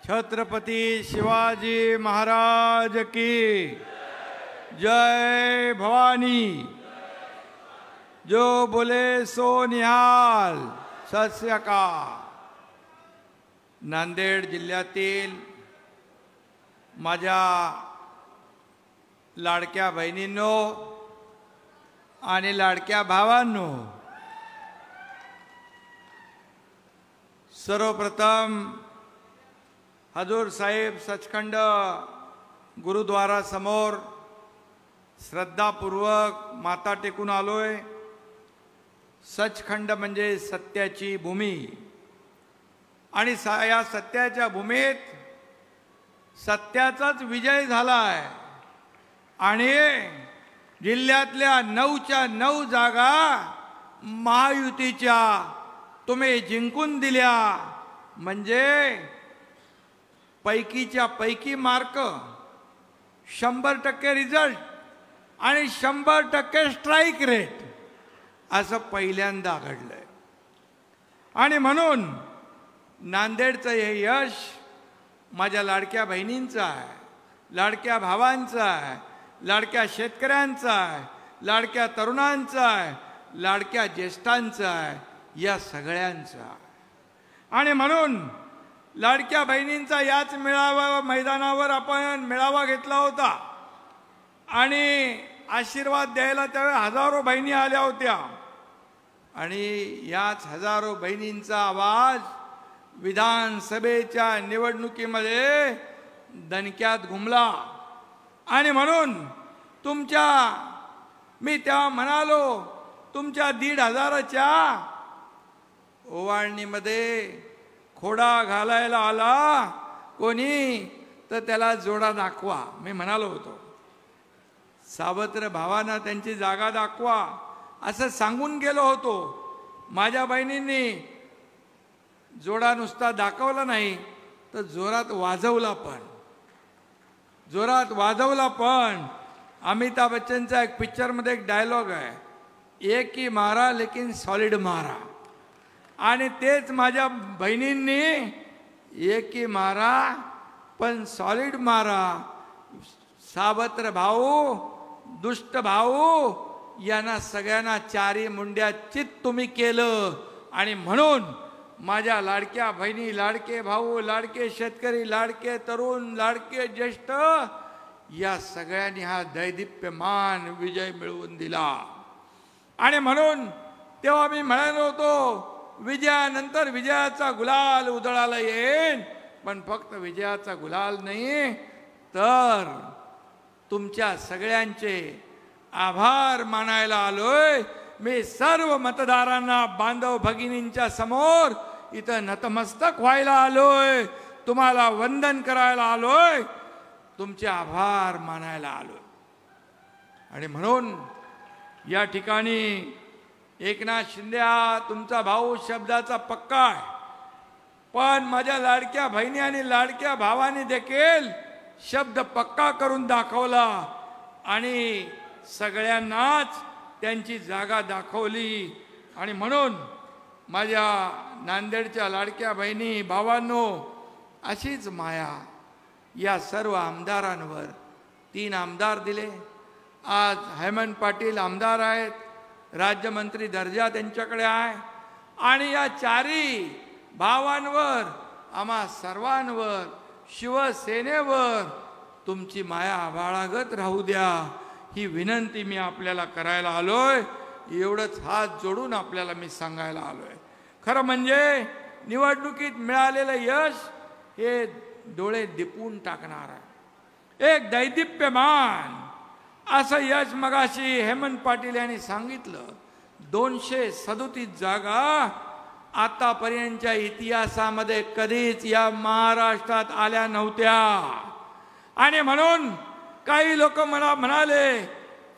छत्रपति शिवाजी महाराज की जय भवानी। जो बोले सो निहाल। सत श्री अकाल। नांदेड जिल्ह्यातील माझ्या लाडक्या बहिणींनो आणि लाडक्या भावांनो, सर्वप्रथम हजूर साहेब सचखंड गुरुद्वारा समोर श्रद्धापूर्वक माथा टेकून आलोय। सचखंड म्हणजे सत्याची भूमी आणि या सत्याच्या भूमीत सत्याचाच विजय झाला आहे आणि जिल्ह्यातल्या 9च्या 9 जागा महायुतीच्या तुम्ही जिंकून दिल्या। म्हणजे पैकीच्या पैकी मार्क, 100% रिझल्ट आणि 100% स्ट्राईक रेट असं पहिल्यांदा घडलंय। आणि म्हणून नांदेडचं हे यश माझ्या लाडक्या बहिणींचं आहे, लाडक्या भावांचं आहे, लाडक्या शेतकऱ्यांचं आहे, लाडक्या तरुणांचं आहे, लाडक्या ज्येष्ठांचं आहे, या सगळ्यांचं आहे। आणि म्हणून लाडक्या बहिणींचा याच मैदानावर आपण मेळावा घेतला होता आणि आशीर्वाद द्यायला त्यावेळी हजारो बहिणी आल्या होत्या आणि याच हजारो बहिणींचा आवाज विधानसभेच्या निवडणुकीमध्ये दणक्यात घुमला। आणि म्हणून मी तेव्हा म्हणालो, तुमच्या 1,500च्या ओवाळणीमध्ये खोडा घालायला आला कोणी तर त्याला जोडा दाखवा, मी म्हणालो होतो। सावत्र भावांना त्यांची जागा दाखवा असं सांगून गेलो होतो। माझ्या बहिणींनी जोडा नुसता दाखवला नाही तर जोरात वाजवला पण। अमिताभ बच्चनचा एक पिक्चरमध्ये एक डायलॉग आहे, एक ही मारा लेकिन सॉलिड मारा। आणि तेच माझ्या बहिणींनी एक ही मारा पण सॉलिड मारा। सावत्र भाऊ, दुष्ट भाऊ यांना सगळ्यांना चारी मुंड्या चित तुम्ही केलं। आणि म्हणून माझ्या लाडक्या बहिणी, लाडके भाऊ, लाडके शेतकरी, लाडके तरुण, लाडके ज्येष्ठ या सगळ्यांनी हा दैदिप्यमान विजय मिळवून दिला। आणि म्हणून तेव्हा मी म्हणालो होतो, विजयानंतर विजयाचा गुलाल उधळायला येईल, पण फक्त विजयाचा गुलाल नाही तर तुमच्या सगळ्यांचे आभार मानायला आलोय। मी सर्व मतदारांना, बांधव भगिनींच्या समोर इथं नतमस्तक व्हायला आलोय, तुम्हाला वंदन करायला आलोय, तुमचे आभार मानायला आलोय। आणि म्हणून या ठिकाणी एकनाथ शिंदे हा तुमचा भाऊ शब्दाचा पक्का आहे, पण माझ्या लाडक्या बहिणी आणि लाडक्या भावांनी देखील शब्द पक्का करून दाखवला आणि सगळ्यांनाच त्यांची जागा दाखवली। आणि म्हणून माझ्या नांदेडच्या लाडक्या बहिणी भावांनो, अशीच माया या सर्व आमदारांवर, 3 आमदार दिले। आज हेमंत पाटील आमदार आहेत, राज्यमंत्री दर्जा त्यांच्याकडे आहे आणि या 4ही भावांवर, आम्हा सर्वांवर, शिवसेनेवर तुमची माया बाळगत राहू द्या, ही विनंती मी आपल्याला करायला आलोय। एवढंच हात जोडून आपल्याला मी सांगायला आलोय। खरं म्हणजे निवडणुकीत मिळालेलं यश हे डोळे दिपवून टाकणार आहे। एक दैदिप्यमान असं यश मगाशी हेमंत पाटील यांनी सांगितलं। 237 जागा आतापर्यंतच्या इतिहासामध्ये कधीच या महाराष्ट्रात आल्या नव्हत्या। आणि म्हणून काही लोक म्हणाले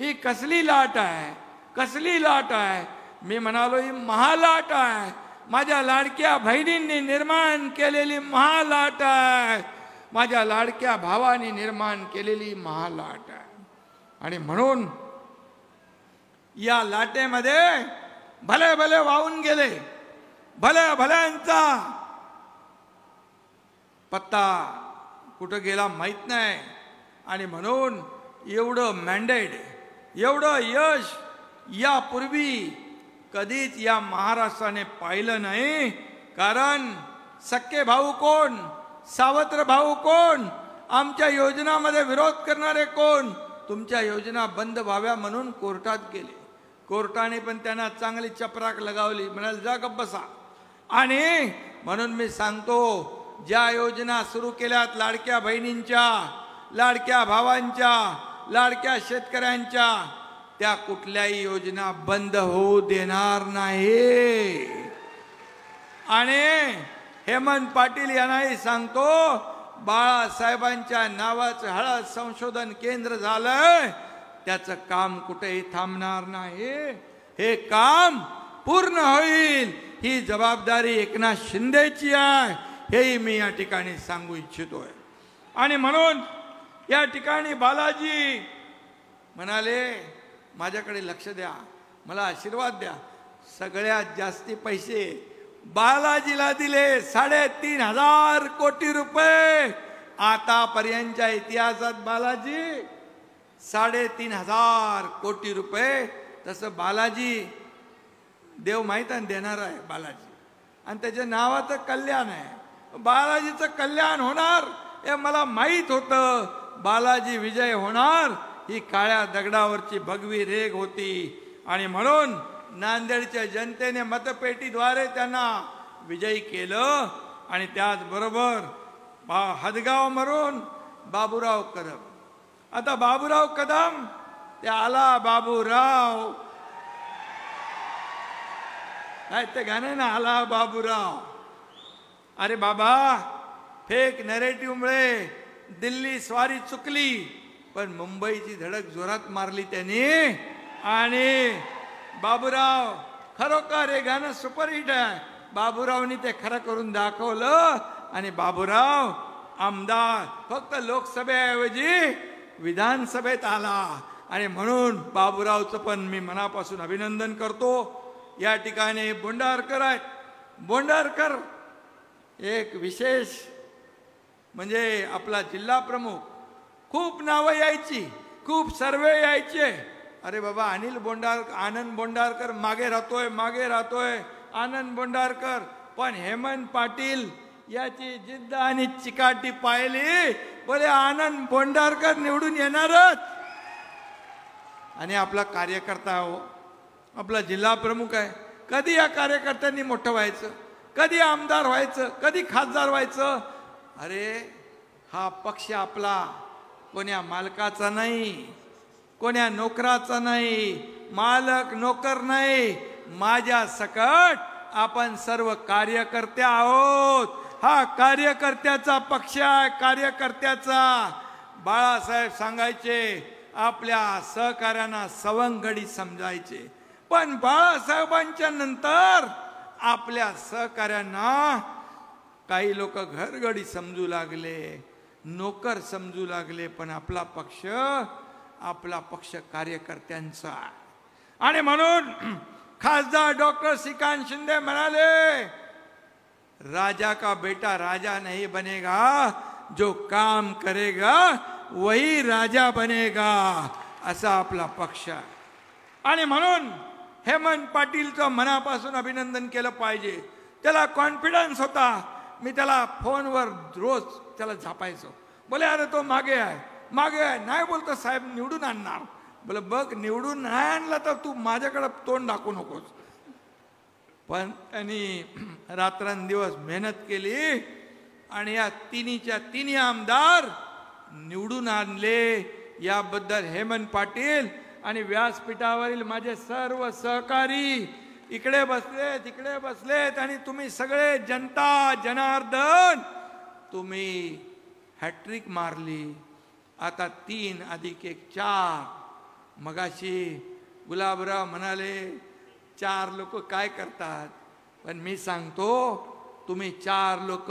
ही कसली लाट आहे, कसली लाट आहे। मी म्हणालो ही महालाट आहे, माझ्या लाडक्या बहिणींनी निर्माण केलेली महालाट आहे, माझ्या लाडक्या भावांनी निर्माण केलेली महालाट आहे। आणि म्हणून या लाटेमध्ये भले भले वाहून गेले, भले भल्यांचा पत्ता कुठं गेला माहीत नाही. आणि म्हणून एवढं मॅन्डेट, एवढं यश यापूर्वी कधीच या महाराष्ट्राने पाहिलं नाही. कारण सक्के भाऊ कोण, सावत्र भाऊ कोण, आमच्या योजनामध्ये विरोध करणारे कोण, तुमच्या योजना बंद व्हाव्या म्हणून कोर्टात गेले. कोर्टाने पण त्यांना चांगली चपराक लगावली, म्हणाल जा गप्प बसा. आणि म्हणून मी सांगतो, ज्या योजना सुरू केल्यात लाडक्या बहिणींच्या, लाडक्या भावांच्या, लाडक्या शेतकऱ्यांच्या, त्या कुठल्याही योजना बंद होऊ देणार नाही. आणि हेमंत पाटील यांनाही सांगतो, बाळासाहेबांच्या नावाचं हळद संशोधन केंद्र झालंय, त्याचं काम कुठेही थांबणार नाही. हे काम पूर्ण होईल, ही जबाबदारी एकनाथ शिंदेची आहे, हेही मी या ठिकाणी सांगू इच्छितोय. आणि म्हणून या ठिकाणी बालाजी म्हणाले, माझ्याकडे लक्ष द्या, मला आशीर्वाद द्या. सगळ्यात जास्ती पैसे बालाजीला दिले, 3,500 कोटी रुपये. आतापर्यंतच्या इतिहासात बालाजी 3,500 कोटी रुपये. तसं बालाजी देव माहीत आहे देणार आहे बालाजी, आणि त्याच्या नावाचं कल्याण आहे. बालाजीचं कल्याण होणार हे मला माहीत होतं. बालाजी विजय होणार ही काळ्या दगडावरची भगवी रेघ होती. आणि म्हणून नांदेडच्या जनतेने मतपेटीद्वारे त्यांना विजयी केलं. आणि त्याचबरोबर हदगाव मरून बाबूराव कदम, आता बाबूराव कदम ते आला बाबूराव, काय ते गाणं ना, आला बाबूराव. अरे बाबा, फेक नरेटिव्हमुळे दिल्ली स्वारी चुकली, पण मुंबईची धडक जोरात मारली त्यांनी. आणि बाबूराव खरोखर हे गाणं सुपरहिट आहे. बाबूरावनी ते खरं करून दाखवलं. आणि बाबूराव आमदार फक्त लोकसभेऐवजी विधानसभेत आला. आणि म्हणून बाबूरावचं पण मी मनापासून अभिनंदन करतो. या ठिकाणी बोंडारकर आहेत. बोंडारकर एक विशेष म्हणजे आपला जिल्हा प्रमुख, खूप नावं यायची, खूप सर्वे यायचे. अरे बाबा, आनंद बोंडारकर मागे राहतोय आनंद बोंडारकर. पण हेमंत पाटील याची जिद्द आणि चिकाटी पाहिली, बोले आनंद बोंडारकर निवडून येणारच. आणि आपला कार्यकर्ता हो, आपला जिल्हा प्रमुख आहे. कधी या कार्यकर्त्यांनी मोठं व्हायचं, कधी आमदार व्हायचं, कधी खासदार व्हायचं. अरे हा पक्ष आपला कोण्या मालकाचा नाही, कोण्या नोकराचा नाही, मालक नोकर नाही, माझ्या सकट आपण सर्व कार्यकर्ते आहोत. हा कार्यकर्त्याचा पक्ष आहे, कार्यकर्त्याचा. बाळासाहेब सांगायचे, आपल्या सहकार्यांना सवंगडी समजायचे. पण बाळासाहेबांच्या नंतर आपल्या सहकार्यांना काही लोक घरगडी समजू लागले, नोकर समजू लागले. पण आपला पक्ष कार्यकर्त्यांचा. आणि म्हणून खासदार डॉक्टर श्रीकांत शिंदे म्हणाले, राजा का बेटा राजा नहीं बनेगा, जो काम करेगा वही राजा बनेगा, असा आपला पक्ष. आणि म्हणून हेमंत पाटीलचं मनापासून अभिनंदन केलं पाहिजे. त्याला कॉन्फिडन्स होता. मी त्याला फोनवर रोज त्याला झापायचो. बोले अरे तो मागे आहे. नाही बोलतो साहेब निवडून आणणार. बोले बघ, निवडून नाही आणला तर तू माझ्याकडे तोंड दाखवू नकोस. पण त्यांनी रात्रंदिवस मेहनत केली आणि या तिन्ही आमदार निवडून आणले. याबद्दल हेमंत पाटील आणि व्यासपीठावरील माझे सर्व सहकारी इकडे बसलेत, तिकडे बसलेत, आणि तुम्ही सगळे जनता जनार्दन, तुम्ही हॅट्रिक मारली. आता 3 + 1 4. मगाशी गुलाबराव म्हणाले 4 लोक काय करतात, पण मी सांगतो तुम्ही 4 लोक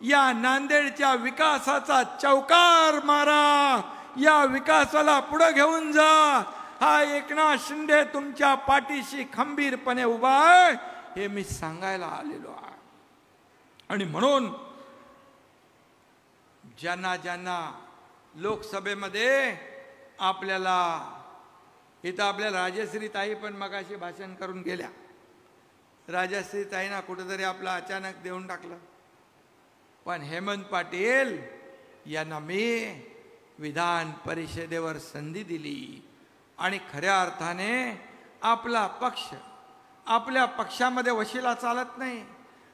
या नांदेडच्या विकासाचा चौकार मारा, या विकासाला पुढे घेऊन जा. हा एकनाथ शिंदे तुमच्या पाठीशी खंबीरपणे उभा आहे, हे मी सांगायला आलेलो आहे. आणि म्हणून ज्यांना ज्यांना लोकसभेमध्ये आपल्याला इथं आपल्याला राजश्री ताई पण मगाशी भाषण करून गेल्या. राजश्री ताईंना कुठेतरी आपलं अचानक देऊन टाकलं. पण हेमंत पाटील यांना मी विधान परिषदेवर संधी दिली आणि खऱ्या अर्थाने आपला पक्ष, आपल्या पक्षामध्ये वशिला चालत नाही,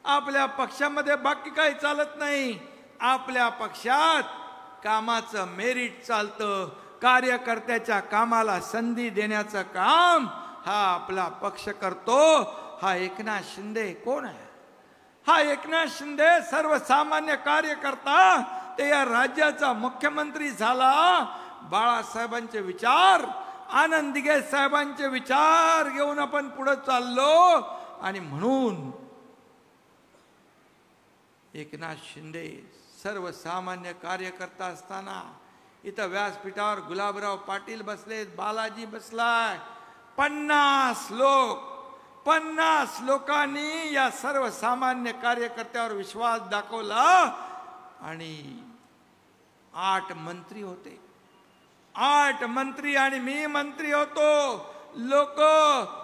आपल्या पक्षामध्ये बाकी काही चालत नाही. आपल्या पक्षात कामाचं मेरिट चालतं. कार्यकर्त्याच्या कामाला संधी देण्याचं काम हा आपला पक्ष करतो. हा एकनाथ शिंदे कोण आहे? हा एकनाथ शिंदे सर्वसामान्य कार्यकर्ता, ते या राज्याचा मुख्यमंत्री झाला. बाळासाहेबांचे विचार, आनंद दिघे साहेबांचे विचार घेऊन आपण पुढे चाललो. आणि म्हणून एकनाथ शिंदे सर्वसामान्य कार्यकर्ता असताना इथं व्यासपीठावर गुलाबराव पाटील बसलेत, बालाजी बसलाय. 50 लोकांनी या सर्वसामान्य कार्यकर्त्यावर विश्वास दाखवला आणि 8 मंत्री होते. 8 मंत्री आणि मी मंत्री होतो. लोक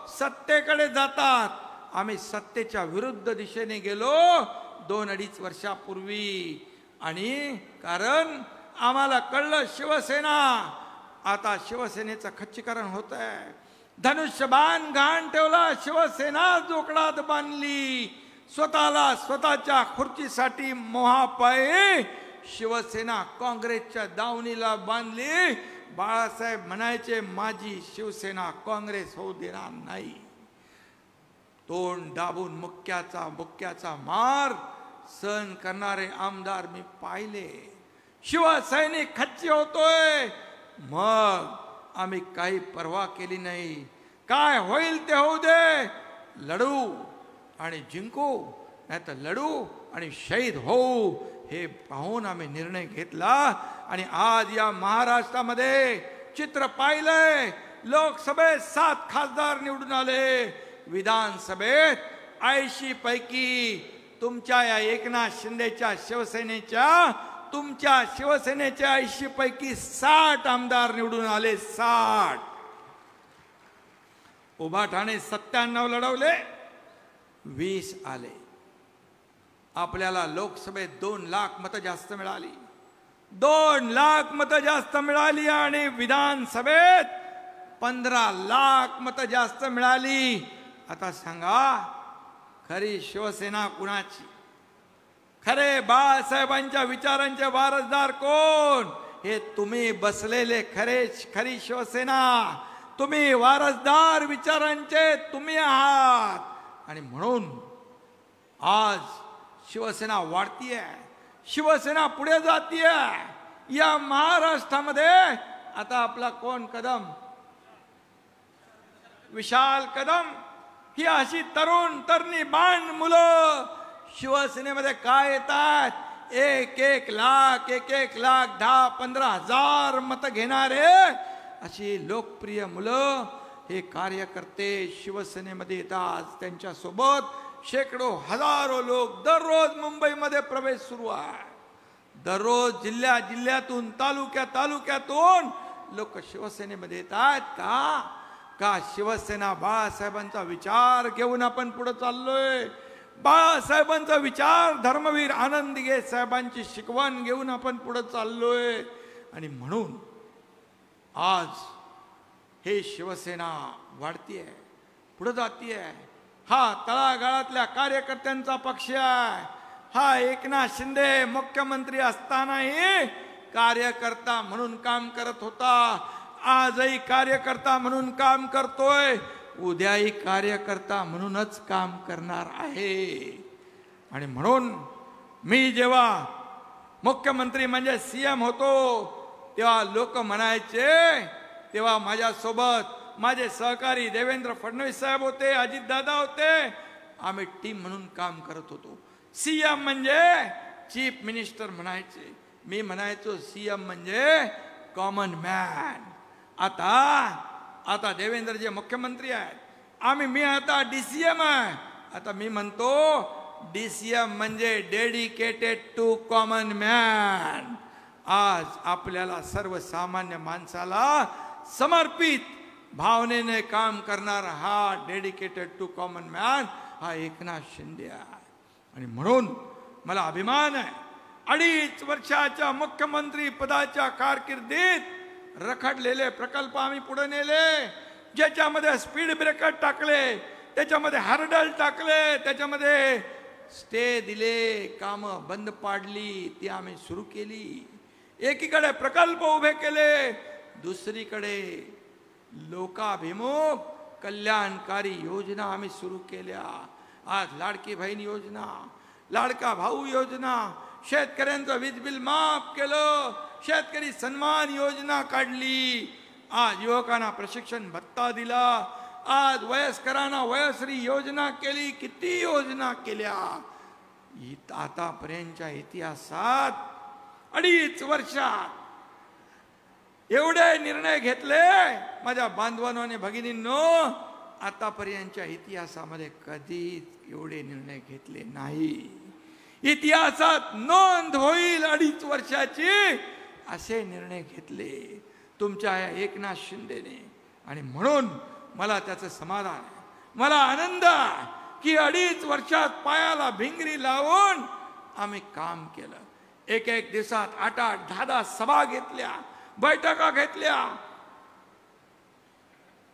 सत्तेकडे जातात, आम्ही सत्तेच्या विरुद्ध दिशेने गेलो 2-2.5 वर्षापूर्वी. आणि कारण आम्हाला कळलं शिवसेना, आता शिवसेनेचं खच्चीकरण होत आहे. धनुष्यबाण घाण ठेवला, शिवसेना जोकडात बांधली. स्वतःच्या खुर्चीसाठी मोहापायी शिवसेना काँग्रेसच्या दावणीला बांधली. बाळासाहेब म्हणायचे माझी शिवसेना काँग्रेस होऊ देणार नाही. तोंड दाबून मुक्क्याचा मार सहन करणारे आमदार मी पाहिले. शिवसैनिक खच्ची होतोय, मग आम्ही काही पर्वा केली नाही. काय होईल ते होऊ दे, लढू आणि जिंकू, नाही तर लढू आणि शहीद होऊ, हे पाहून आम्ही निर्णय घेतला. आणि आज या महाराष्ट्रामध्ये चित्र पाहिलंय. लोकसभेत 7 खासदार निवडून आले. विधानसभेत 80 पैकी तुमच्या या एकनाथ शिंदेच्या शिवसेनेच्या, तुमच्या शिवसेनेच्या 80 पैकी 60 आमदार निवडून आले. 60. उभाठाणे 97 लढवले, 20 आले. आपल्याला लोकसभेत 2 लाख मतं जास्त मिळाली. 2 लाख मतं जास्त मिळाली आणि विधानसभेत 15 लाख मतं जास्त मिळाली. आता सांगा खरी शिवसेना कुणाची? खरे बाळासाहेबांच्या विचारांचे वारसदार कोण? हे तुम्ही बसलेले खरी शिवसेना. तुम्ही वारसदार विचारांचे तुम्ही आहात. आणि म्हणून आज शिवसेना वाढतीये, शिवसेना पुढे जातीये. या महाराष्ट्रामध्ये आता आपला कोण कदम, विशाल कदम, ही अशी तरुणी बाण मुलं शिवसेनेमध्ये काय येतात? 1-1 लाख 10-15 हजार मतं घेणारे अशी लोकप्रिय मुलं, हे कार्यकर्ते शिवसेनेमध्ये येतात. त्यांच्या सोबत शेकडो हजारो लोक दररोज मुंबईमध्ये प्रवेश सुरू आहे. दररोज जिल्ह्यातून तालुक्यातून लोक शिवसेनेमध्ये येतात. का शिवसेना बाळासाहेबांचा विचार घेऊन आपण पुढे चाललोय. बाळासाहेबांचा विचार, धर्मवीर आनंद दिघे साहेबांची शिकवण घेऊन आपण पुढे चाललोय. आणि म्हणून आज हे शिवसेना वाढतीये, पुढे जातीये. हा तळागाळातल्या कार्यकर्त्यांचा पक्ष आहे. हा एकनाथ शिंदे मुख्यमंत्री असतानाही कार्यकर्ता म्हणून काम करत होता. आजही कार्यकर्ता म्हणून काम करतोय, उद्याही कार्यकर्ता म्हणूनच काम करणार आहे. आणि म्हणून मी जेव्हा मुख्यमंत्री म्हणजे सीएम होतो तेव्हा लोक म्हणायचे, तेव्हा माझ्यासोबत माझे सहकारी देवेंद्र फडणवीस साहेब होते, अजितदादा होते. आम्ही टीम म्हणून काम करत होतो. सीएम म्हणजे चीफ मिनिस्टर म्हणायचे, मी म्हणायचो सीएम म्हणजे कॉमन मॅन. आता देवेंद्र जे मुख्यमंत्री आहेत, मी आता डीसीएम आहे. आता मी म्हणतो डीसीएम म्हणजे डेडिकेटेड टू कॉमन मॅन. आज आपल्याला सर्वसामान्य माणसाला समर्पित भावनेने काम करणारा हा डेडिकेटेड टू कॉमन मॅन हा एकनाथ शिंदे आहे. आणि म्हणून मला अभिमान आहे, 2.5 वर्षाच्या मुख्यमंत्री पदाच्या कारकिर्दीत रखडलेले प्रकल्प आम्ही पुढे नेले, ज्याच्यामध्ये स्पीड ब्रेकर टाकले, त्याच्यामध्ये हार्डल टाकले, त्याच्यामध्ये स्टे दिले, कामं बंद पाडली, ती आम्ही सुरू केली. एकीकडे प्रकल्प उभे केले, दुसरीकडे लोकाभिमुख कल्याणकारी योजना आम्ही सुरू केल्या. आज लाडकी बहीण योजना, लाडका भाऊ योजना, शेतकऱ्यांचं वीज बिल माफ केलं, शेतकरी सन्मान योजना काढली, आज युवकांना प्रशिक्षण भत्ता दिला, आज वयस्करांना वयश्री योजना केली, किती योजना केल्या. आतापर्यंतच्या इतिहासात 2.5 वर्षात एवढे निर्णय घेतले माझ्या बांधवांनो आणि भगिनींनो, आतापर्यंतच्या इतिहासामध्ये कधीच एवढे निर्णय घेतले नाही. इतिहासात नोंद होईल 2.5 वर्षाची असे निर्णय घेतले तुमच्या या एकनाथ शिंदेने. आणि म्हणून मला त्याचं समाधान आहे, मला आनंद आहे की 2.5 वर्षात पायाला भिंगरी लावून आम्ही काम केलं. एक दिवसात 8-8, 10-10 सभा घेतल्या, बैठका घेतल्या,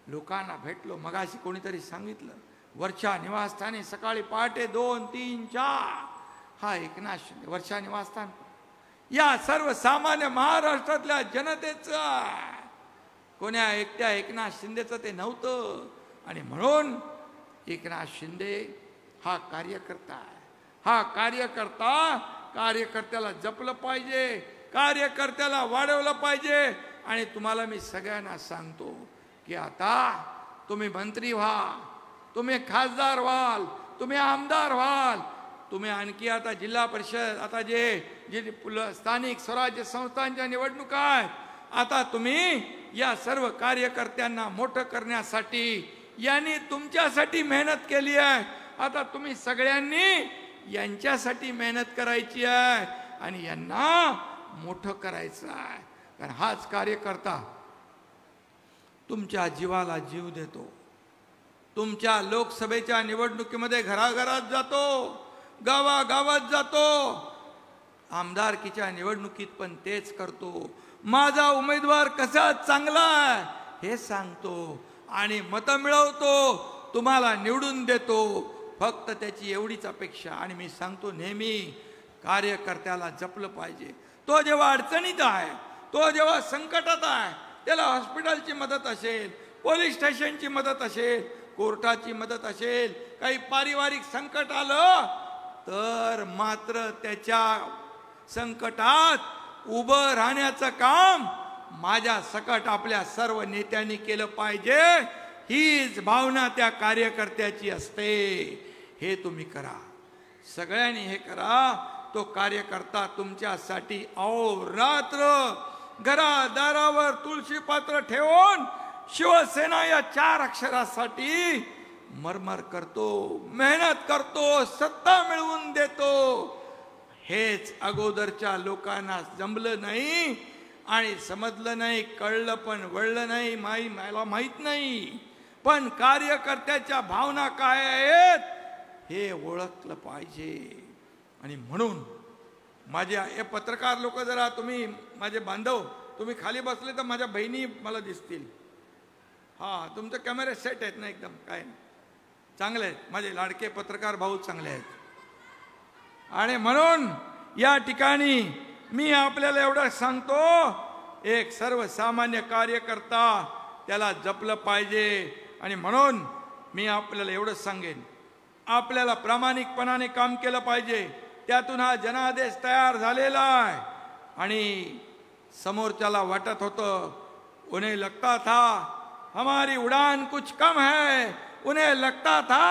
लोकांना भेटलो. मगाशी कोणीतरी सांगितलं, वर्षा निवासस्थानी सकाळी पहाटे 2, 3, 4 हा एकनाथ शिंदे वर्षा निवासस्थान या सर्वसामान्य महाराष्ट्रातल्या जनतेचं, कोण्या एकट्या एकनाथ शिंदेचं ते नव्हतं. आणि म्हणून एकनाथ शिंदे हा कार्यकर्ता आहे. हा कार्यकर्त्याला जपलं पाहिजे, कार्यकर्त्याला वाढवलं पाहिजे. आणि तुम्हाला मी सगळ्यांना सांगतो की आता तुम्ही मंत्री व्हा, तुम्ही खासदार व्हाल, तुम्ही आमदार व्हाल, तुम्ही आणखी आता जिल्हा परिषद, आता जे स्थानिक स्वराज्य संस्थांच्या निवडणुका आहेत, आता तुम्ही या सर्व कार्यकर्त्यांना मोठं करण्यासाठी यांनी तुमच्यासाठी मेहनत केली आहे. आता तुम्ही सगळ्यांनी यांच्यासाठी मेहनत करायची आहे आणि यांना मोठं करायचं आहे. कारण हाच कार्यकर्ता तुमच्या जीवाला जीव देतो, तुमच्या लोकसभेच्या निवडणुकीमध्ये घराघरात जातो, गावागावात जातो, आमदारकीच्या निवडणुकीत पण तेच करतो. माझा उमेदवार कसा चांगला आहे हे सांगतो आणि मतं मिळवतो, तुम्हाला निवडून देतो. फक्त त्याची एवढीच अपेक्षा. आणि मी सांगतो नेहमी, कार्यकर्त्याला जपलं पाहिजे. तो जेव्हा अडचणीत आहे, तो जेव्हा संकटात आहे, त्याला हॉस्पिटलची मदत असेल, पोलीस स्टेशनची मदत असेल, कोर्टाची मदत असेल, काही पारिवारिक संकट आलं तर मात्र त्याच्या संकटात उभं राहण्याचं काम माझ्या सकट आपल्या सर्व नेत्यांनी केलं पाहिजे. हीच भावना त्या कार्यकर्त्याची असते. हे तुम्ही करा, सगळ्यांनी हे करा. तो कार्यकर्ता तुमच्यासाठी अहोरात्र घरादारावर तुळशी पात्र ठेवून शिवसेना या 4 अक्षरासाठी मरमर करतो, मेहनत करतो, सत्ता मिळवून देतो. हेच अगोदरच्या लोकांना जमलं नाही आणि समजलं नाही, कळलं पण वळलं नाही, मला माहित नाही. पण कार्यकर्त्याच्या भावना काय आहेत हे ओळखलं पाहिजे. आणि म्हणून माझ्या हे पत्रकार लोक, जरा तुम्ही माझे बांधव, तुम्ही खाली बसले तर माझ्या बहिणी मला दिसतील. हा, तुमचे कॅमेरे सेट आहेत ना एकदम, काय चांगले आहेत, माझे लाडके पत्रकार भाऊ चांगले आहेत. आणि म्हणून या ठिकाणी मी आपल्याला एवढं सांगतो, एक सर्वसामान्य कार्यकर्ता त्याला जपलं पाहिजे. आणि म्हणून मी आपल्याला एवढं सांगेन, आपल्याला प्रामाणिकपणाने काम केलं पाहिजे. त्यातून हा जनादेश तयार झालेला आहे. आणि समोरच्याला वाटत होतं, उन्हें लगता था हमारी उड़ान कुछ कम है, उन्हें लगता था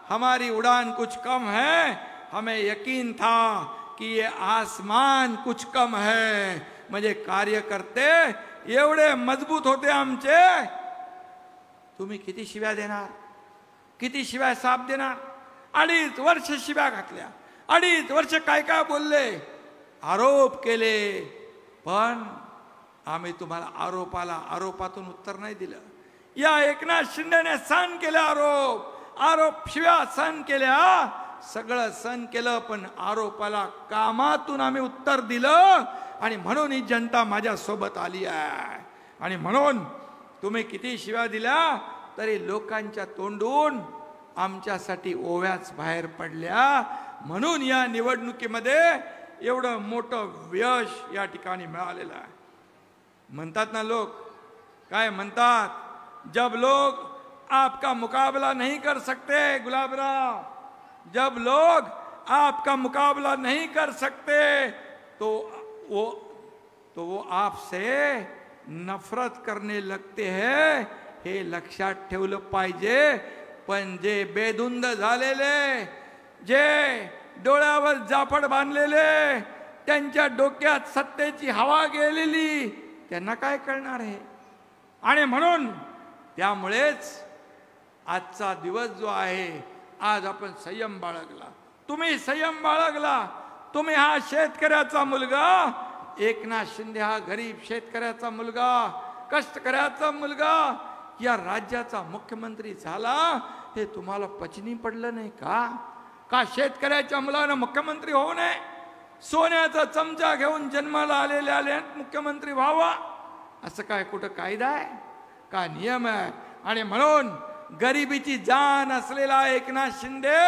हमारी उड़ान कुछ कम है, हमें यकीन था कि ये आसमान कुछ कम है. म्हणजे कार्यकर्ते एवढे मजबूत होते आमचे. तुम्ही किती शिव्या देणार, किती शिव्या साप देणार. 2.5 वर्ष शिव्या घातल्या, 2.5 वर्ष काय काय बोलले, आरोप केले, पण आम्ही तुम्हाला आरोपाला आरोपातून उत्तर नाही दिलं. या एकनाथ शिंदेने सहन केले आरोप शिव्या सहन केल्या, सगळं सहन केलं, पण आरोपाला कामातून आम्ही उत्तर दिलं. आणि म्हणून ही जनता माझ्या सोबत आली आहे. आणि म्हणून तुम्ही किती शिव्या दिल्या तरी लोकांच्या तोंडून आमच्यासाठी ओव्याच बाहेर पडल्या. म्हणून या निवडणुकीमध्ये एवढं मोठं यश या ठिकाणी मिळालेलं आहे. म्हणतात ना लोक, काय म्हणतात, जब लोग आपका मुकाबला नहीं कर सकते गुलाबराव, जब लोग आपका मुकाबला नहीं कर सकते तो वो आपसे नफरत करने लगते हैं. हे लक्षात ठेवलं पाहिजे. पण जे बेधुंद झालेले, जे डोळ्यावर जाफड बांधलेले, त्यांच्या डोक्यात सत्तेची हवा गेलेली, त्यांना काय कळणार आहे. आणि म्हणून त्यामुळेच आजचा दिवस जो आहे, आज आपण संयम बाळगला, तुम्ही संयम बाळगला. तुम्ही हा शेतकऱ्याचा मुलगा, एकनाथ शिंदे हा गरीब शेतकऱ्याचा मुलगा, कष्टकऱ्याचा मुलगा या राज्याचा मुख्यमंत्री झाला. हे तुम्हाला पचनी पडलं नाही का शेतकऱ्याच्या मुलानं मुख्यमंत्री होऊ नये? सोन्याचा चमचा घेऊन जन्माला आलेल्या मुख्यमंत्री व्हावा असं काय कुठं कायदा आहे का, नियम आहे? आणि म्हणून गरिबीची जाण असलेला एकनाथ शिंदे,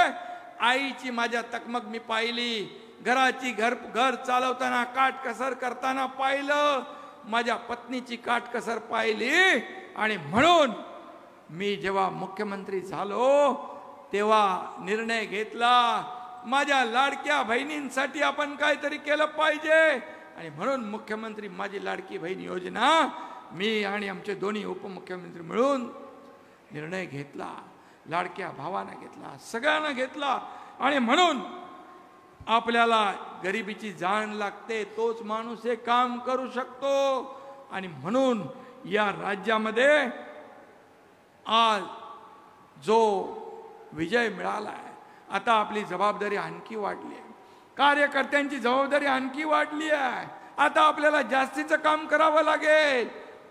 आईची माझ्या तकमक मी पाहिली, घराची घर चालवताना काटकसर करताना पाहिलं, माझ्या पत्नीची काटकसर पाहिली. आणि म्हणून मी जेव्हा मुख्यमंत्री झालो तेव्हा निर्णय घेतला, माझ्या लाडक्या बहिणींसाठी आपण काहीतरी केलं पाहिजे. आणि म्हणून मुख्यमंत्री माझी लाडकी बहीण योजना मी आणि आमचे दोन्ही उपमुख्यमंत्री मिळून निर्णय घेतला. लाडक्या भावानं घेतला, सगळ्यांना घेतला. आणि म्हणून आपल्याला गरिबीची जाण लागते, तोच माणूस हे काम करू शकतो. आणि म्हणून या राज्यामध्ये आज जो विजय मिळाला आहे, आता आपली जबाबदारी आणखी वाढली आहे, कार्यकर्त्यांची जबाबदारी आणखी वाढली आहे. आता आपल्याला जास्तीचं काम करावं लागेल.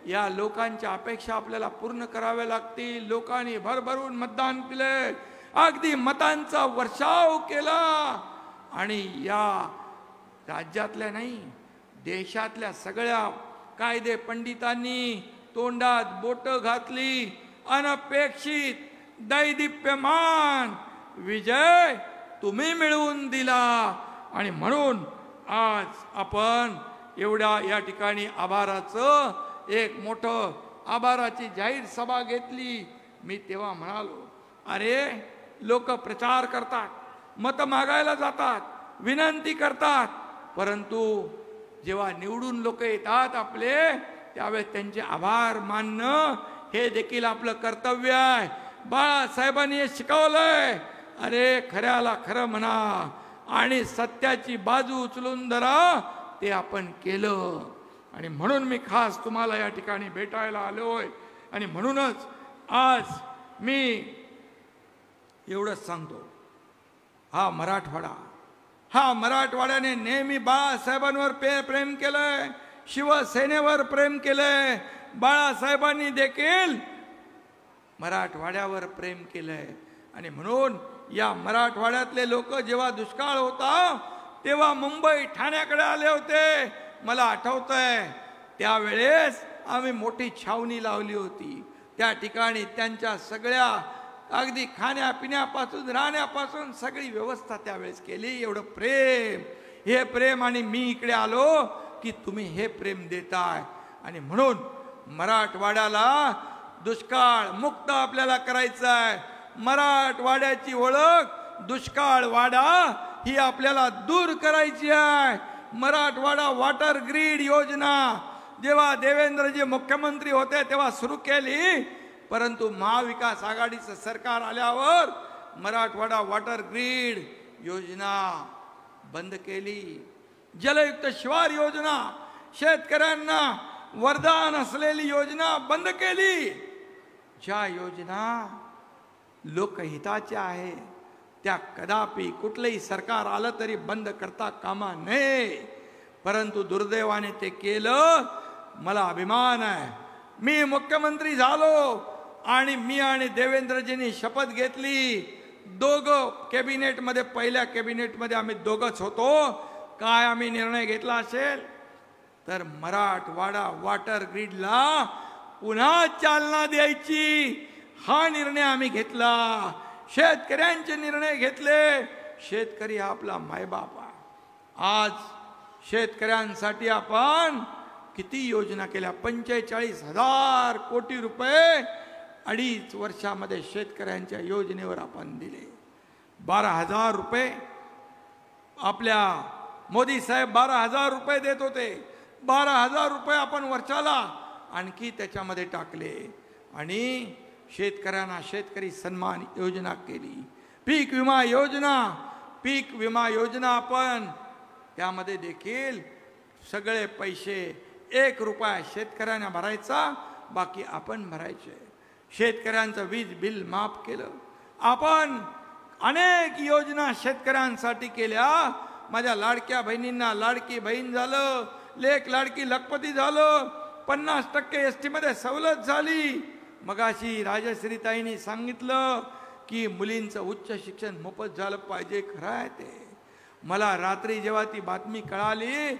या लोकांच्या अपेक्षा आपल्याला पूर्ण कराव्या लागतील. लोकांनी भरभरून मतदान केले, अगदी मतांचा वर्षाव केला. आणि या राज्यातल्या नाही, देशातल्या सगळ्या कायदे पंडितांनी तोंडात बोट घातली. अनपेक्षित दैदिप्यमान विजय तुम्ही मिळवून दिला. आणि म्हणून आज आपण एवढ्या या ठिकाणी आभाराचं एक मोठं आभाराची जाहीर सभा घेतली. मी तेव्हा म्हणालो, अरे लोक प्रचार करतात, मत मागायला जातात, विनंती करतात, परंतु जेव्हा निवडून लोक येतात आपले, त्यावेळेस त्यांचे आभार मानणं हे देखील आपलं कर्तव्य आहे. बाळासाहेबांनी हे शिकवलंय. अरे खऱ्याला खरं म्हणा आणि सत्याची बाजू उचलून धरा, ते आपण केलं. आणि म्हणून मी खास तुम्हाला या ठिकाणी भेटायला आलोय. आणि म्हणूनच आज मी एवढंच सांगतो, हा मराठवाड्याने नेहमी बाळासाहेबांवर प्रेम केलंय, शिवसेनेवर प्रेम केलंय. बाळासाहेबांनी देखील मराठवाड्यावर प्रेम केलंय. आणि म्हणून या मराठवाड्यातले लोक जेव्हा दुष्काळ होता तेव्हा मुंबई ठाण्याकडे आले होते. मला आठवतंय त्यावेळेस आम्ही मोठी छावणी लावली होती. त्या ठिकाणी त्यांच्या सगळ्या अगदी खाण्यापिण्यापासून राहण्यापासून सगळी व्यवस्था त्यावेळेस केली. एवढं प्रेम, हे प्रेम. आणि मी इकडे आलो की तुम्ही हे प्रेम देताय. आणि म्हणून मराठवाड्याला दुष्काळ मुक्त आपल्याला करायचं आहे. मराठवाड्याची ओळख दुष्काळ वाडा ही आपल्याला दूर करायची आहे. मराठवाडा वॉटर ग्रीड योजना जेव्हा देवेंद्रजी मुख्यमंत्री होते तेव्हा सुरू केली, परंतु महाविकास आघाडीचं सरकार आल्यावर मराठवाडा वॉटर ग्रीड योजना बंद केली. जलयुक्त शिवार योजना, शेतकऱ्यांना वरदान असलेली योजना बंद केली. ज्या योजना लोकहिताच्या आहे त्या कदापि कुठलंही सरकार आलं तरी बंद करता कामा नये. परंतु दुर्दैवाने ते केलं. मला अभिमान आहे, मी मुख्यमंत्री झालो आणि मी आणि देवेंद्रजींनी शपथ घेतली. दोघं कॅबिनेटमध्ये, पहिल्या कॅबिनेटमध्ये आम्ही दोघंच होतो. काय आम्ही निर्णय घेतला असेल तर मराठवाडा वॉटर ग्रीडला पुन्हा चालना द्यायची, हा निर्णय आम्ही घेतला. शेतकऱ्यांचे निर्णय घेतले. शेतकरी हा आपला मायबाप आहे. आज शेतकऱ्यांसाठी आपण किती योजना केल्या, 45,000 कोटी रुपये 2.5 वर्षामध्ये शेतकऱ्यांच्या योजनेवर आपण दिले. 12,000 रुपये आपल्या मोदी साहेब 12,000 रुपये देत होते. 12,000 रुपये आपण वर्षाला आणखी त्याच्यामध्ये टाकले आणि शेतकऱ्यांना शेतकरी सन्मान योजना केली. पीक विमा योजना आपण त्यामध्ये देखील सगळे पैसे 1 रुपया शेतकऱ्यांना भरायचा, बाकी आपण भरायचे. शेतकऱ्यांचं वीज बिल माफ केलं. आपण अनेक योजना शेतकऱ्यांसाठी केल्या. माझ्या लाडक्या बहिणींना लाडकी बहीण झालं, लेक लाडकी लखपती झालं, 50% ST मध्ये सवलत झाली. मगाशी राजश्रीताईंनी सांगितलं की मुलींचं उच्च शिक्षण मोफत झालं पाहिजे. खरं आहे ते. मला रात्री जेव्हा ती बातमी कळाली,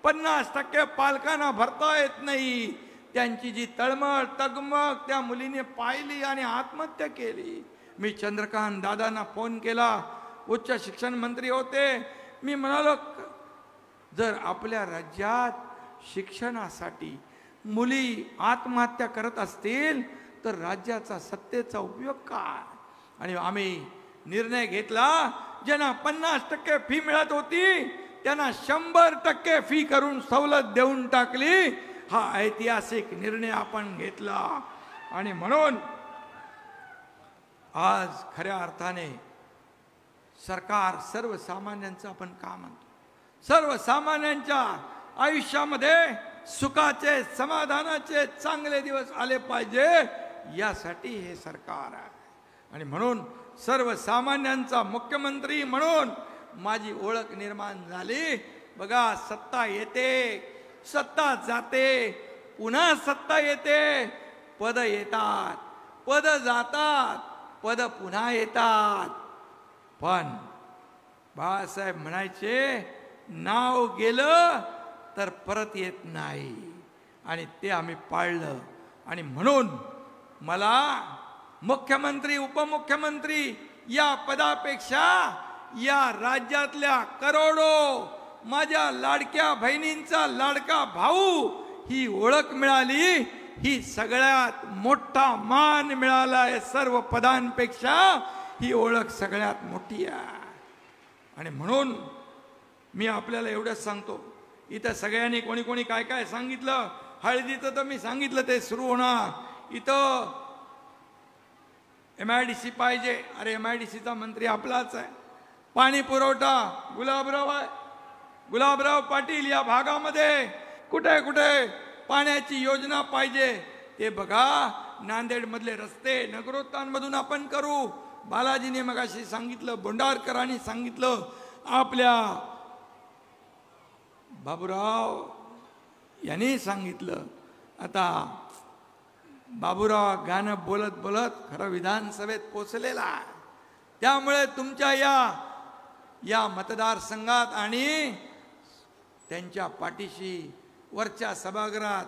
50% पालकांना भरता येत नाही, त्यांची जी तळमळ तगमग त्या मुलीने पाहिली आणि आत्महत्या केली. मी चंद्रकांत दादांना फोन केला, उच्च शिक्षण मंत्री होते. मी म्हणालो, जर आपल्या राज्यात शिक्षणासाठी मुली आत्महत्या करत असतील तर राज्याचा सत्तेचा उपयोग काय. आणि आम्ही निर्णय घेतला, ज्यांना 50% फी मिळत होती त्यांना 100% फी करून सवलत देऊन टाकली. हा ऐतिहासिक निर्णय आपण घेतला. आणि म्हणून आज खऱ्या अर्थाने सरकार सर्वसामान्यांचं आपण का म्हणतो, सर्वसामान्यांच्या आयुष्यामध्ये सुखाचे, समाधानाचे, चांगले दिवस आले पाहिजे, यासाठी हे सरकार आहे. आणि म्हणून सर्वसामान्यांचा मुख्यमंत्री म्हणून माझी ओळख निर्माण झाली. बघा, सत्ता येते, सत्ता जाते, पुन्हा सत्ता येते. पद येतात, पद जातात, पद पुन्हा येतात. पण बाळासाहेब म्हणायचे, नाव गेलं तर परत येत नाही. आणि ते आम्ही पाळलं. आणि म्हणून मला मुख्यमंत्री, उपमुख्यमंत्री या पदापेक्षा या राज्यातल्या करोडो माझ्या लाडक्या बहिणींचा लाडका भाऊ ही ओळख मिळाली. ही सगळ्यात मोठा मान मिळाला आहे. सर्व पदांपेक्षा ही ओळख सगळ्यात मोठी आहे. आणि म्हणून मी आपल्याला एवढंच सांगतो, इथं सगळ्यांनी कोणी कोणी काय काय सांगितलं. हळदीचं तर मी सांगितलं ते सुरू होणार. इथं MIDC पाहिजे. अरे MIDCचा मंत्री आपलाच आहे. पाणी पुरवठा गुलाबराव आहे, गुलाबराव पाटील. या भागामध्ये कुठे कुठे पाण्याची योजना पाहिजे ते बघा. नांदेड मधले रस्ते नगरोत्थानमधून आपण करू. बालाजीने मगाशी सांगितलं, बोंडारकरांनी सांगितलं, आपल्या बाबूराव यांनी सांगितलं. आता बाबूराव गाणं बोलत बोलत खरं विधानसभेत पोचलेला आहे. त्यामुळे तुमच्या या मतदारसंघात आणि त्यांच्या पाठीशी वरच्या सभागृहात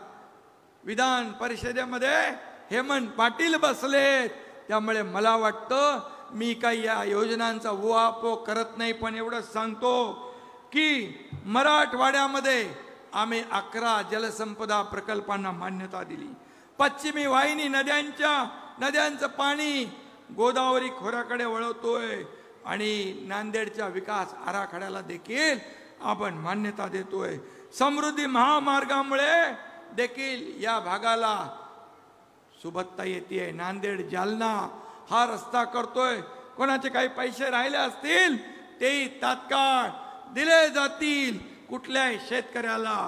विधान परिषदेमध्ये हेमंत पाटील बसलेत. त्यामुळे मला वाटतं मी काही या योजनांचा उहापोह करत नाही, पण एवढंच सांगतो की मराठवाड्यामध्ये आम्ही 11 जलसंपदा प्रकल्पांना मान्यता दिली. पश्चिमी वाहिनी नद्यांचं पाणी गोदावरी खोऱ्याकडे वळवतोय आणि नांदेडच्या विकास आराखड्याला देखील आपण मान्यता देतोय. समृद्धी महामार्गामुळे देखील या भागाला सुबत्ता येते. नांदेड जालना हा रस्ता करतोय. कोणाचे काही पैसे राहिले असतील तेही तात्काळ दिले जातील. कुठल्याही शेतकऱ्याला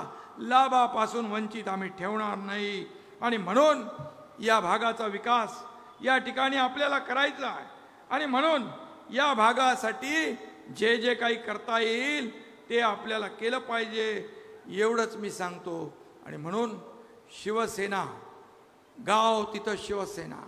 लाभापासून वंचित आम्ही ठेवणार नाही. आणि म्हणून या भागाचा विकास या ठिकाणी आपल्याला करायचा आहे. आणि म्हणून या भागासाठी जे जे काही करता येईल ते आपल्याला केलं पाहिजे. एवढंच मी सांगतो. आणि म्हणून शिवसेना, गाव तिथं शिवसेना,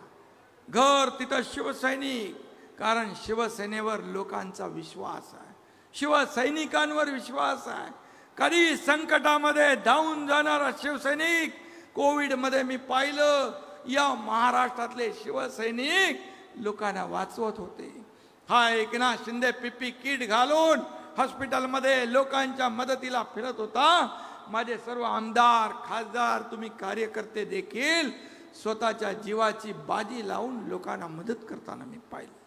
घर तिथं शिवसैनिक. कारण शिवसेनेवर लोकांचा विश्वास आहे, शिवसैनिकांवर विश्वास आहे. कधी संकटामध्ये धावून जाणारा शिवसैनिक. कोविडमध्ये मी पाहिलं या महाराष्ट्रातले शिवसैनिक लोकांना वाचवत होते. हा एकनाथ शिंदे पीपी किट घालून हॉस्पिटलमध्ये लोकांच्या मदतीला फिरत होता. माझे सर्व आमदार, खासदार, तुम्ही कार्यकर्ते देखील स्वतःच्या जीवाची बाजी लावून लोकांना मदत करताना मी पाहिलं.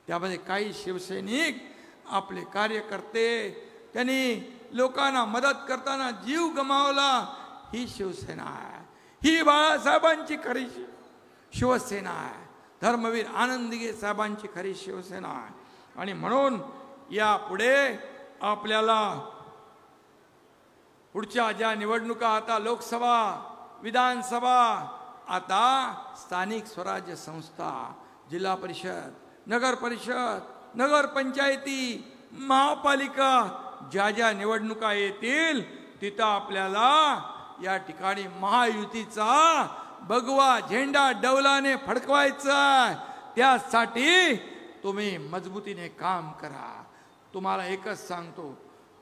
त्यामध्ये काही शिवसैनिक, आपले कार्यकर्ते, त्यांनी लोकांना मदत करताना जीव गमावला. ही शिवसेना आहे, ही बाळासाहेबांची खरी शिवसेना आहे, धर्मवीर आनंदगे साहेबांची खरी शिवसेना आहे. आणि म्हणून यापुढे आपल्याला पुढच्या ज्या निवडणुका, आता लोकसभा, विधानसभा, आता स्थानिक स्वराज्य संस्था, जिल्हा परिषद, नगर परिषद, नगर पंचायती, महापालिका, ज्या ज्या निवडणुका येतील तिथं आपल्याला या ठिकाणी महायुतीचा भगवा झेंडा डौलाने फडकवायचा. त्यासाठी तुम्ही मजबूतीने काम करा. तुम्हाला एकच सांगतो,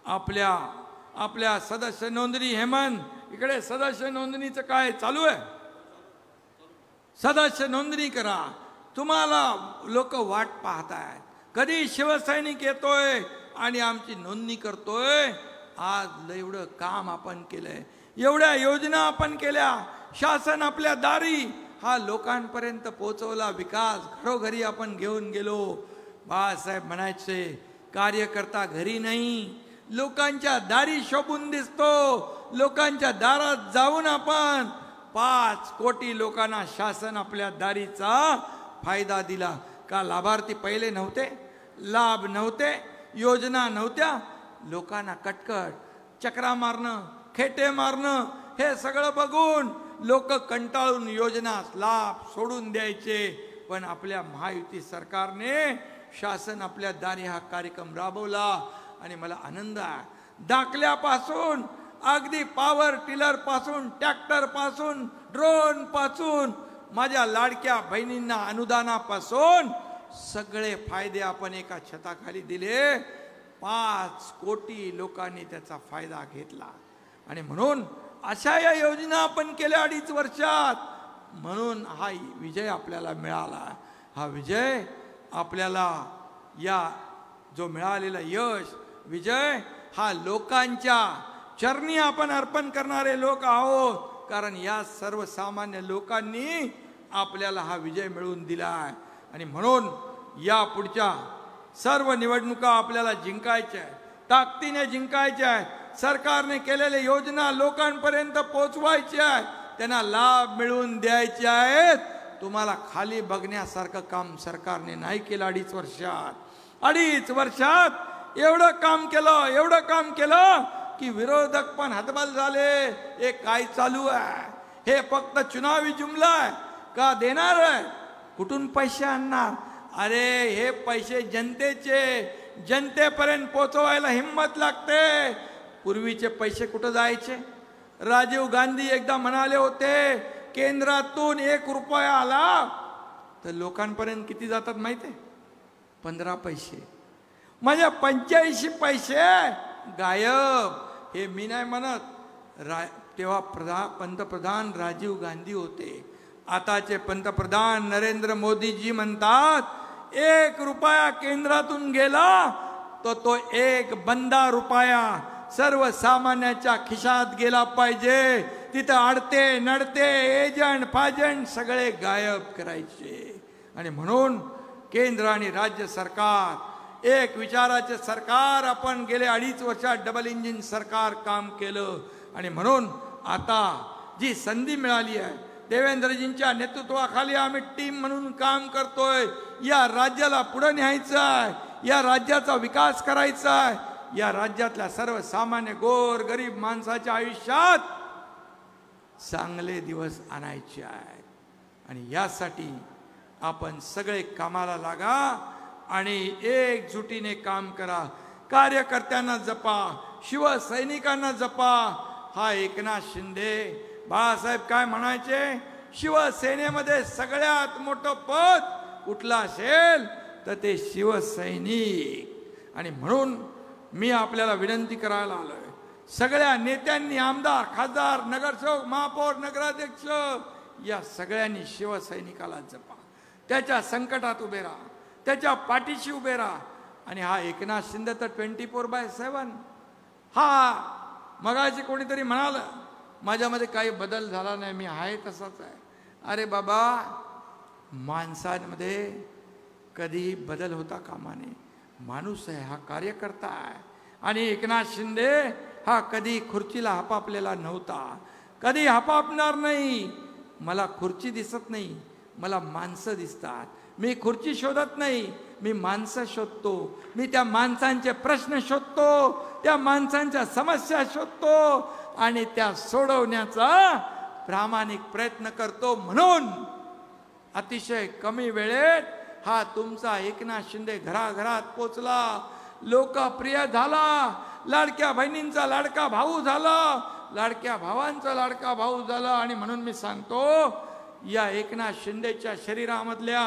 आपल्या सदस्य नोंदणी, हेमंत इकडे सदस्य नोंदणीचं काय चालू आहे? सदस्य नोंदणी करा. तुम्हाला लोक वाट पाहतायत, कधी शिवसैनिक येतोय आणि आमची नोंदणी करतोय. आज एवढं काम आपण केलंय, एवढ्या योजना आपण केल्या, शासन आपल्या दारी हा लोकांपर्यंत पोहोचवला. विकास घरोघरी आपण घेऊन गेलो. बाळासाहेब म्हणायचे, कार्यकर्ता घरी नाही, लोकांच्या दारी शोभून दिसतो. लोकांच्या दारात जाऊन आपण 5 कोटी लोकांना शासन आपल्या दारीचा फायदा दिला. का लाभार्थी पहिले नव्हते, लाभ नव्हते, योजना नव्हत्या? लोकांना कटकट, चक्रा मारणं, खेटे मारणं, हे सगळं बघून लोक कंटाळून योजना, लाभ सोडून द्यायचे. पण आपल्या महायुती सरकारने शासन आपल्या दारी हा कार्यक्रम राबवला. आणि मला आनंद आहे, दाखल्यापासून अगदी पॉवर टिलर पासून, ट्रॅक्टर पासून, ड्रोन पासून, माझ्या लाडक्या बहिणींना अनुदानापासून सगळे फायदे आपण एका छताखाली दिले. 5 कोटी लोकांनी त्याचा फायदा घेतला. आणि म्हणून अशा या योजना आपण केल्या 2.5 वर्षात. म्हणून हा विजय आपल्याला मिळाला. हा विजय आपल्याला, या जो मिळालेला यश, विजय हा लोकांच्या चरणी आपण अर्पण करणारे लोक आहोत. कारण या सर्वसामान्य लोकांनी आपल्याला हा विजय मिळवून दिला आहे. आणि म्हणून या पुढच्या सर्व निवडणुका आपल्याला जिंकायच्या आहेत, ताकदीने जिंकायच्या आहेत. सरकारने केलेल्या योजना लोकांपर्यंत पोहोचवायच्या आहेत, त्यांना लाभ मिळवून द्यायचे आहेत. तुम्हाला खाली बघण्यासारखं काम सरकारने नाही केलं 2.5 वर्षात. 2.5 वर्षात एवढं काम केलं की विरोधक पण हतबल झाले. हे काय चालू आहे? हे फक्त चुनावी जुमला आहे का? देणार आहे, कुठून पैसे आणणार? अरे हे पैसे जनतेचे, जनतेपर्यंत पोहोचवायला हिम्मत लागते. पूर्वीचे पैसे कुठं जायचे? राजीव गांधी एकदा म्हणाले होते, केंद्रातून 1 रुपया आला तर लोकांपर्यंत किती जातात माहिती आहे? 15 पैसे. म्हणजे 85 पैसे गायब. हे मी नाही म्हणत, तेव्हा पंतप्रधान राजीव गांधी होते. आताचे पंतप्रधान नरेंद्र मोदीजी म्हणतात, 1 रुपया केंद्रातून गेला तर तो 1 बंदा रुपया सर्वसामान्याच्या खिशात गेला पाहिजे. तिथं अडते नडते एजंट फाजंट सगळे गायब करायचे. आणि म्हणून केंद्र आणि राज्य सरकार एक विचाराचे सरकार आपण गेले 2.5 वर्षात डबल इंजिन सरकार काम केलं. आणि म्हणून आता जी संधी मिळाली आहे, देवेंद्रजींच्या नेतृत्वाखाली आम्ही टीम म्हणून काम करतोय. या राज्याला पुढे न्यायचं आहे, या राज्याचा विकास करायचा आहे, या राज्यातल्या सर्वसामान्य गोर गरीब माणसाच्या आयुष्यात चांगले दिवस आणायचे आहेत. आणि यासाठी आपण सगळे कामाला लागा आणि एकजुटीने काम करा. कार्यकर्त्यांना जपा, शिवसैनिकांना जपा, हा एकनाथ शिंदे. बाळासाहेब काय म्हणायचे, शिवसेनेमध्ये सगळ्यात मोठं पद कुठलं असेल तर ते शिवसैनिक. आणि म्हणून मी आपल्याला विनंती करायला आलोय, सगळ्या नेत्यांनी, आमदार, खासदार, नगरसेवक, महापौर, नगराध्यक्ष या सगळ्यांनी शिवसैनिकाला जपा, त्याच्या संकटात उभे राहा, त्याच्या पाठीशी उभे राहा. आणि हा एकनाथ शिंदे तर 24/7. हा मगाशी कोणीतरी म्हणाल माझ्यामध्ये काही बदल झाला नाही, मी आहे तसाच आहे. अरे बाबा, माणसांमध्ये कधीही बदल होता कामा नये. माणूस आहे, हा कार्यकर्ता आहे. आणि एकनाथ शिंदे हा कधी खुर्चीला हपापलेला नव्हता, कधी हपापणार नाही. मला खुर्ची दिसत नाही, मला माणसं दिसतात. मी खुर्ची शोधत नाही, मी माणसं शोधतो. मी त्या माणसांचे प्रश्न शोधतो, त्या माणसांच्या समस्या शोधतो आणि त्या सोडवण्याचा प्रामाणिक प्रयत्न करतो. म्हणून अतिशय कमी वेळेत हा तुमचा एकनाथ शिंदे घराघरात पोचला, लोकप्रिय झाला, लाडक्या बहिणींचा लाडका भाऊ झाला, लाडक्या भावांचा लाडका भाऊ झाला. आणि म्हणून मी सांगतो, या एकनाथ शिंदेच्या शरीरामधल्या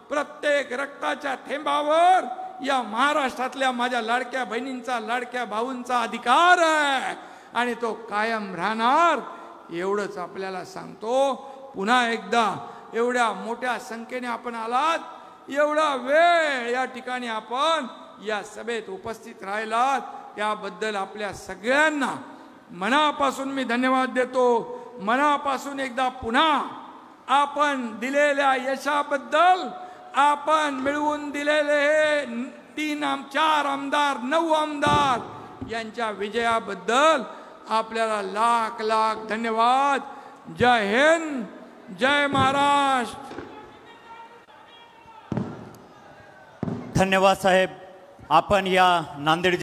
प्रत्येक रक्ताच्या थेंबावर या महाराष्ट्रातल्या माझ्या लाडक्या बहिणींचा, लाडक्या भाऊंचा अधिकार आहे आणि तो कायम राहणार. एवढंच आपल्याला सांगतो. पुन्हा एकदा एवढ्या मोठ्या संख्येने आपण आलात, एवढा वेळ या ठिकाणी आपण या सभेत उपस्थित राहिलात, त्याबद्दल आपल्या सगळ्यांना मनापासून मी धन्यवाद देतो. मनापासून एकदा पुन्हा आपण दिलेल्या यशाबद्दल, आपण मिळवून दिलेले हे 4 आमदार, 9 आमदार यांच्या विजयाबद्दल आपल्याला लाख लाख धन्यवाद. जय हिंद, जय महाराष्ट्र. धन्यवाद साहेब. आपण या नांदेड